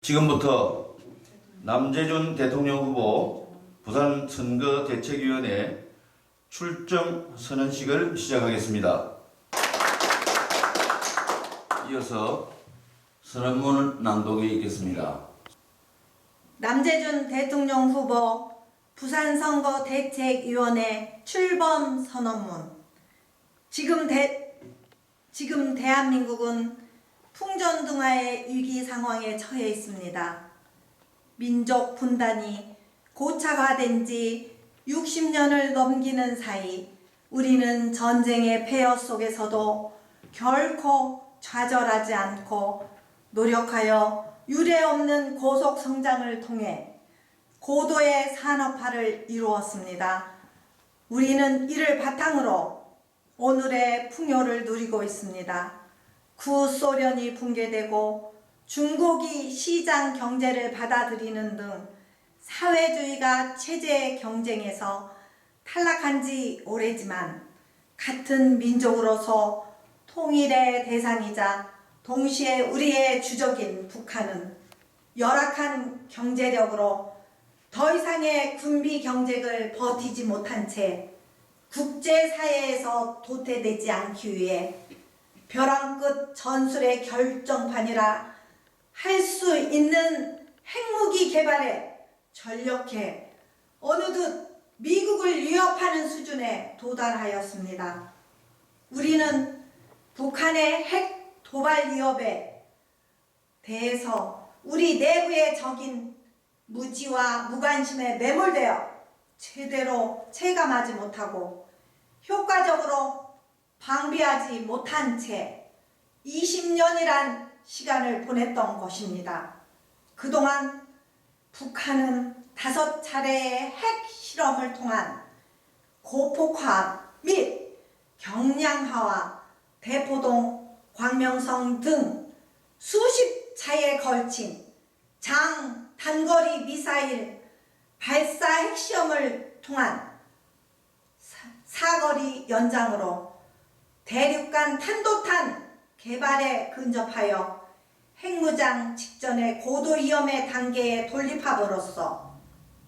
지금부터 남재준 대통령 후보 부산 선거대책위원회 출정 선언식을 시작하겠습니다. 이어서 선언문 낭독이 있겠습니다. 남재준 대통령 후보 부산선거대책위원회 출범 선언문. 지금 대한민국은 풍전등화의 위기 상황에 처해 있습니다. 민족 분단이 고착화된 지 60년을 넘기는 사이 우리는 전쟁의 폐허 속에서도 결코 좌절하지 않고 노력하여 유례없는 고속 성장을 통해 고도의 산업화를 이루었습니다. 우리는 이를 바탕으로 오늘의 풍요를 누리고 있습니다. 구소련이 붕괴되고 중국이 시장 경제를 받아들이는 등 사회주의가 체제 경쟁에서 탈락한 지 오래지만 같은 민족으로서 통일의 대상이자 동시에 우리의 주적인 북한은 열악한 경제력으로 더 이상의 군비 경쟁을 버티지 못한 채 국제사회에서 도태되지 않기 위해 벼랑 끝 전술의 결정판이라 할 수 있는 핵무기 개발에 전력해 어느덧 미국을 위협하는 수준에 도달하였습니다. 우리는 북한의 핵 도발 위협에 대해서 우리 내부의 적인 무지와 무관심에 매몰되어 제대로 체감하지 못하고 효과적으로 방비하지 못한 채 20년이란 시간을 보냈던 것입니다. 그동안 북한은 5차례의 핵 실험을 통한 고폭화 및 경량화와 대포동, 광명성 등 수십 차례에 걸친 장단거리 미사일 발사 핵시험을 통한 사거리 연장으로 대륙간 탄도탄 개발에 근접하여 핵무장 직전의 고도 위험의 단계에 돌입함으로써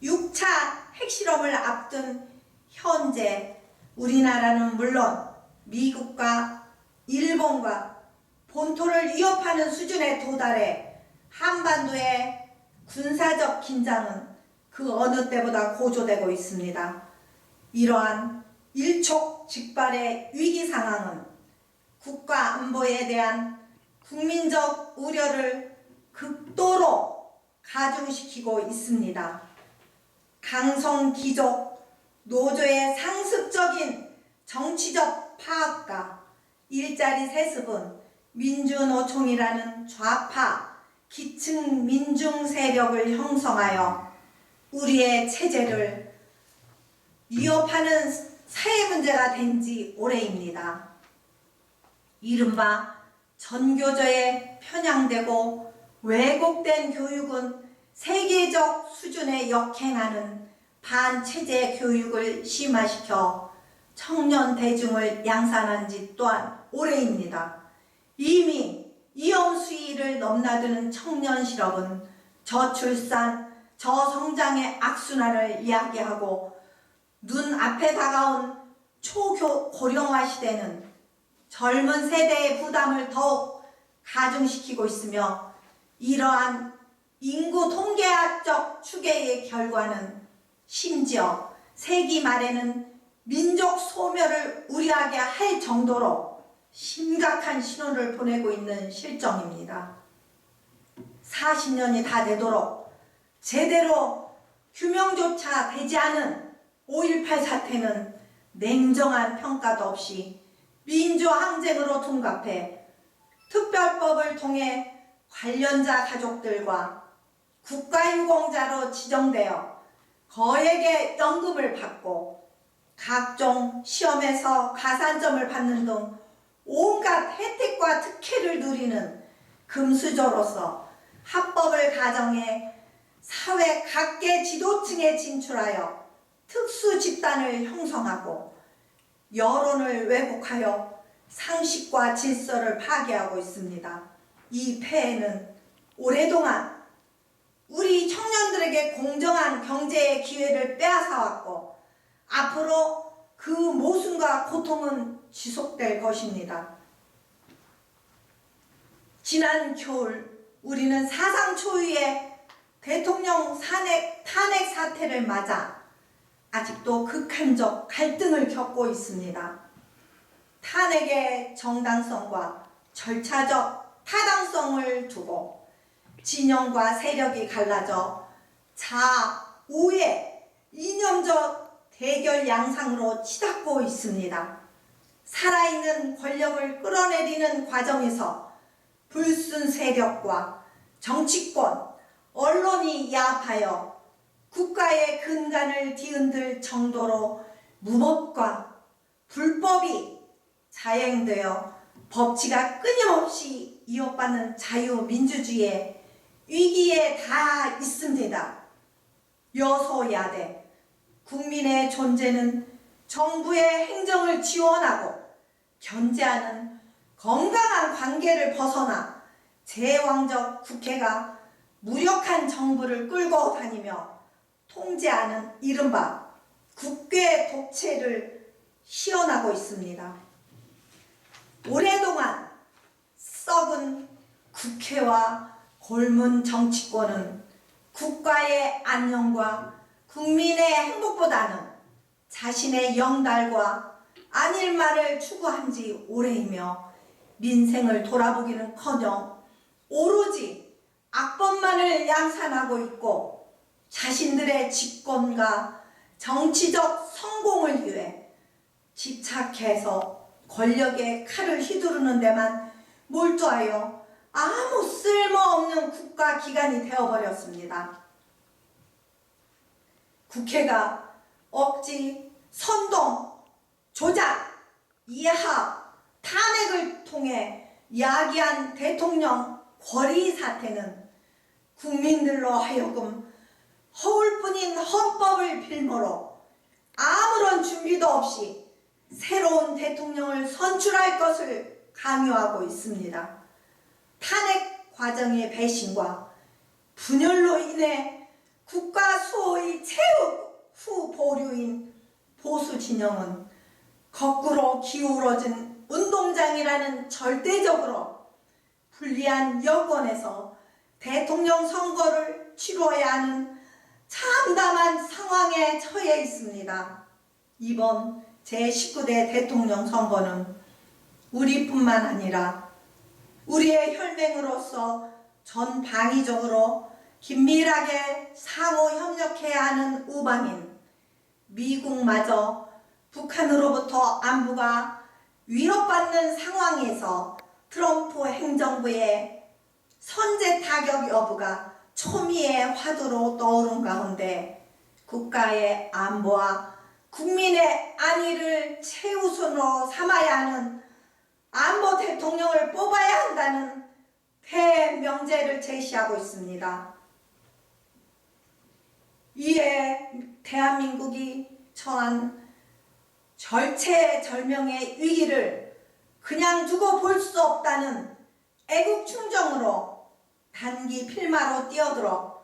6차 핵실험을 앞둔 현재 우리나라는 물론 미국과 일본과 본토를 위협하는 수준에 도달해 한반도의 군사적 긴장은 그 어느 때보다 고조되고 있습니다. 이러한 일촉즉발의 위기 상황은 국가 안보에 대한 국민적 우려를 극도로 가중시키고 있습니다. 강성기족 노조의 상습적인 정치적 파악과 일자리 세습은 민주노총이라는 좌파 기층 민중 세력을 형성하여 우리의 체제를 위협하는 사회 문제가 된 지 오래입니다. 이른바 전교조에 편향되고 왜곡된 교육은 세계적 수준에 역행하는 반체제 교육을 심화시켜 청년 대중을 양산한 지 또한 오래입니다. 이미 위험수위를 넘나드는 청년 실업은 저출산, 저성장의 악순환을 이야기하고 눈앞에 다가온 초고령화 시대는 젊은 세대의 부담을 더욱 가중시키고 있으며 이러한 인구 통계학적 추계의 결과는 심지어 세기 말에는 민족 소멸을 우려하게 할 정도로 심각한 신호를 보내고 있는 실정입니다. 40년이 다 되도록 제대로 규명조차 되지 않은 5.18 사태는 냉정한 평가도 없이 민주항쟁으로 둔갑해 특별법을 통해 관련자 가족들과 국가유공자로 지정되어 거액의 연금을 받고 각종 시험에서 가산점을 받는 등 온갖 혜택과 특혜를 누리는 금수저로서 합법을 가정해 사회 각계 지도층에 진출하여 특수 집단을 형성하고 여론을 왜곡하여 상식과 질서를 파괴하고 있습니다. 이 폐해는 오랫동안 우리 청년들에게 공정한 경제의 기회를 빼앗아왔고 앞으로 그 모순과 고통은 지속될 것입니다. 지난 겨울 우리는 사상 초유의 대통령 탄핵 사태를 맞아 아직도 극한적 갈등을 겪고 있습니다. 탄핵의 정당성과 절차적 타당성을 두고 진영과 세력이 갈라져 좌우의 이념적 대결 양상으로 치닫고 있습니다. 살아있는 권력을 끌어내리는 과정에서 불순 세력과 정치권, 언론이 야합하여 국가의 근간을 뒤흔들 정도로 무법과 불법이 자행되어 법치가 끊임없이 이어받는 자유민주주의의 위기에 다 있습니다. 여소야대 국민의 존재는 정부의 행정을 지원하고 견제하는 건강한 관계를 벗어나 제왕적 국회가 무력한 정부를 끌고 다니며 통제하는 이른바 국괴 독재를 시연하고 있습니다. 오랫동안 썩은 국회와 골문 정치권은 국가의 안녕과 국민의 행복보다는 자신의 영달과 안일말을 추구한 지 오래이며 민생을 돌아보기는커녕 오로지 악법만을 양산하고 있고 자신들의 집권과 정치적 성공을 위해 집착해서 권력의 칼을 휘두르는 데만 몰두하여 아무 쓸모없는 국가기관이 되어버렸습니다. 국회가 억지, 선동, 조작, 이합, 탄핵을 통해 야기한 대통령 권리 사태는 국민들로 하여금 허울뿐인 헌법을 빌모로 아무런 준비도 없이 새로운 대통령을 선출할 것을 강요하고 있습니다. 탄핵 과정의 배신과 분열로 인해 국가 수호의 최후 보류인 보수 진영은 거꾸로 기울어진 운동장이라는 절대적으로 불리한 여건에서 대통령 선거를 치러야 하는 참담한 상황에 처해 있습니다. 이번 제19대 대통령 선거는 우리뿐만 아니라 우리의 혈맹으로서 전방위적으로 긴밀하게 상호 협력해야 하는 우방인 미국마저 북한으로부터 안보가 위협받는 상황에서 트럼프 행정부의 선제 타격 여부가 초미의 화두로 떠오른 가운데 국가의 안보와 국민의 안위를 최우선으로 삼아야 하는 안보 대통령을 뽑아야 한다는 대명제를 제시하고 있습니다. 이에 대한민국이 처한 절체절명의 위기를 그냥 두고 볼 수 없다는 애국충정으로 단기 필마로 뛰어들어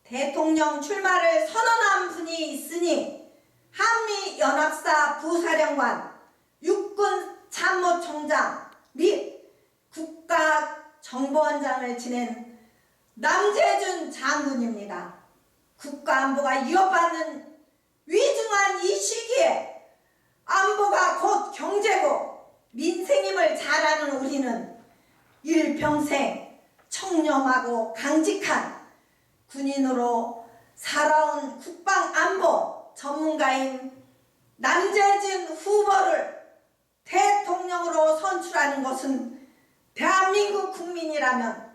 대통령 출마를 선언한 분이 있으니 한미연합사 부사령관, 육군참모총장 및 국가정보원장을 지낸 남재준 장군입니다. 국가안보가 위협받는 위중한 이 시기에 안보가 곧 경제고 민생임을 잘 아는 우리는 일평생 청렴하고 강직한 군인으로 살아온 국방안보 전문가인 남재준 후보를 대통령으로 선출하는 것은 대한민국 국민이라면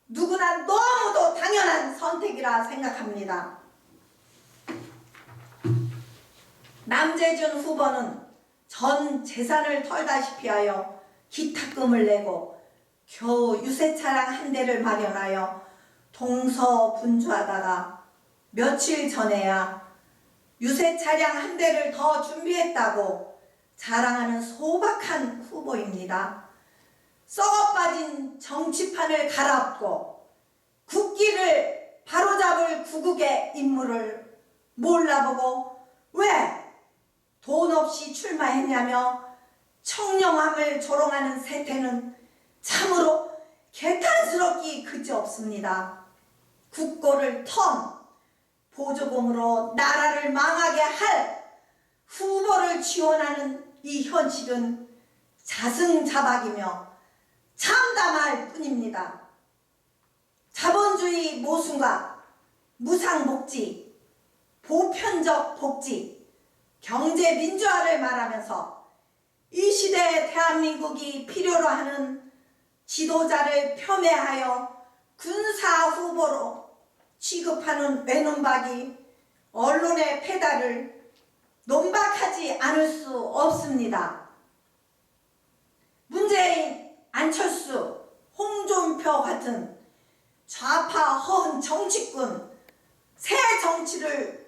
누구나 너무도 당연한 선택이라 생각합니다. 남재준 후보는 전 재산을 털다시피 하여 기탁금을 내고 겨우 유세차량 한 대를 마련하여 동서분주하다가 며칠 전에야 유세차량 한 대를 더 준비했다고 자랑하는 소박한 후보입니다. 썩어빠진 정치판을 갈아엎고 국기를 바로잡아 후보의 인물을 몰라보고 왜 돈 없이 출마했냐며 청렴함을 조롱하는 세태는 참으로 개탄스럽기 그지없습니다. 국고를 턴 보조금으로 나라를 망하게 할 후보를 지원하는 이 현실은 자승자박이며 참담할 뿐입니다. 자본주의 모순과 무상복지, 보편적 복지, 경제민주화를 말하면서 이 시대의 대한민국이 필요로 하는 지도자를 폄훼하여 군사 후보로 취급하는 외눈박이 언론의 패달을 논박하지 않을 수 없습니다. 문재인, 안철수, 홍준표 같은 좌파 허은 정치꾼 새 정치를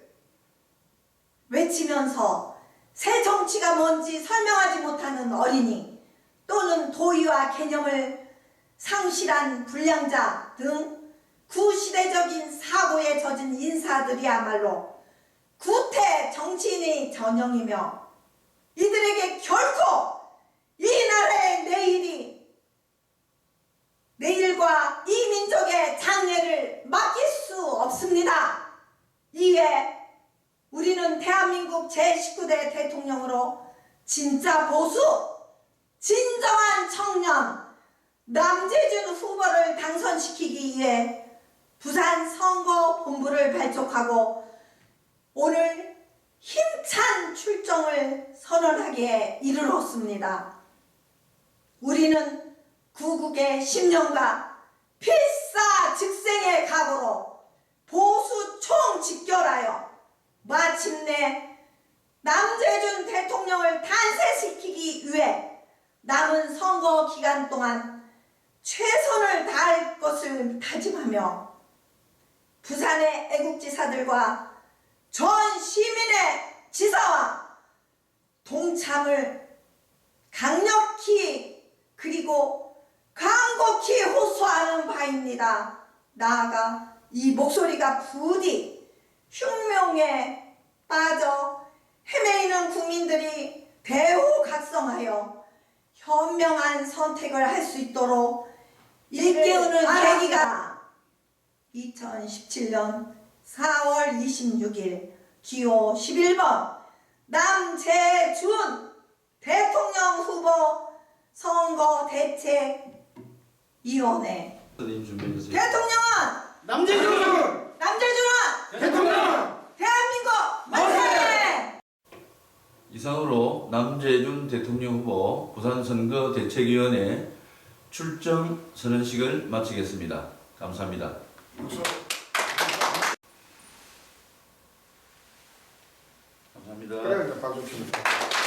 외치면서 새 정치가 뭔지 설명하지 못하는 어린이 또는 도의와 개념을 상실한 불량자 등 구시대적인 사고에 젖은 인사들이야말로 구태 정치인의 전형이며 이들에게 결코 이 나라의 내일과 이 민족의 장래를 맡길 수 없습니다. 이에 우리는 대한민국 제19대 대통령으로 진짜 보수, 진정한 청년 남재준 후보를 당선시키기 위해 부산 선거본부를 발족하고 오늘 힘찬 출정을 선언하기에 이르렀습니다. 우리는 구국의 10년과 필사즉생의 각오로 보수 총집결하여 마침내 남재준 대통령을 탄생시키기 위해 남은 선거 기간 동안 최선을 다할 것을 다짐하며 부산의 애국지사들과 전 시민의 지사와 동참을 강력히 그리고 간곡히 호소하는 바입니다. 나아가 이 목소리가 부디 흉명에 빠져 헤매이는 국민들이 대우각성하여 현명한 선택을 할 수 있도록 일깨우는 계기가 2017년 4월 26일 기호 11번 남재준 대통령 후보 선거대책위원회 선생님 준비해주세요. 대통령은 남재준 대통령은 대한민국 만세! 이상으로 남재준 대통령 후보 부산선거대책위원회 출정 선언식을 마치겠습니다. 감사합니다. 감사합니다. 그래, 박수 칩니다.